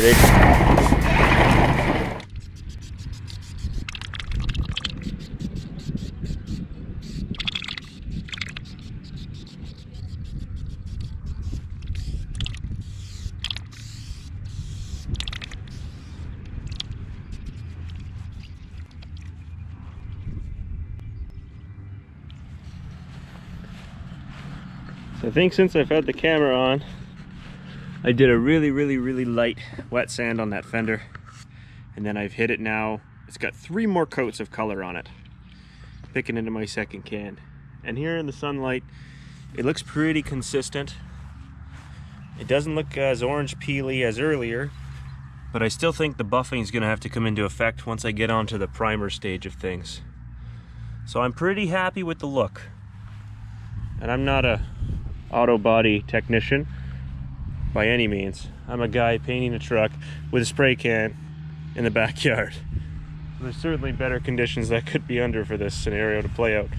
big. So I think since I've had the camera on, I did a really light wet sand on that fender, and then I've hit it now. It's got 3 more coats of color on it, picking into my second can. And here in the sunlight, it looks pretty consistent. It doesn't look as orange peely as earlier, but I still think the buffing is going to have to come into effect once I get onto the primer stage of things. So I'm pretty happy with the look. And I'm not a auto body technician by any means. I'm a guy painting a truck with a spray can in the backyard. There's certainly better conditions that could be under for this scenario to play out.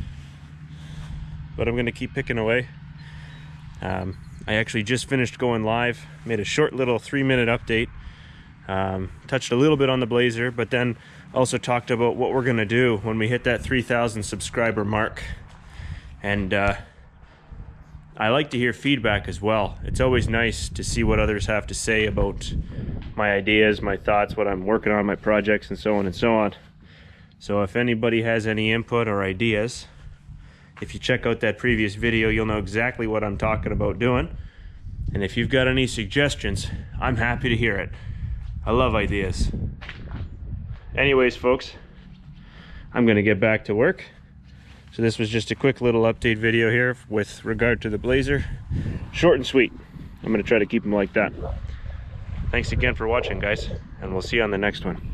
But I'm gonna keep picking away. I actually just finished going live, made a short little 3-minute update, touched a little bit on the Blazer, but then also talked about what we're gonna do when we hit that 3,000 subscriber mark. And I like to hear feedback as well. It's always nice to see what others have to say about my ideas, my thoughts, what I'm working on, my projects, and so on and so on. So if anybody has any input or ideas, if you check out that previous video, you'll know exactly what I'm talking about doing. And if you've got any suggestions, I'm happy to hear it. I love ideas. Anyways, folks, I'm gonna get back to work. So this was just a quick little update video here with regard to the Blazer. Short and sweet. I'm going to try to keep them like that. Thanks again for watching, guys, and we'll see you on the next one.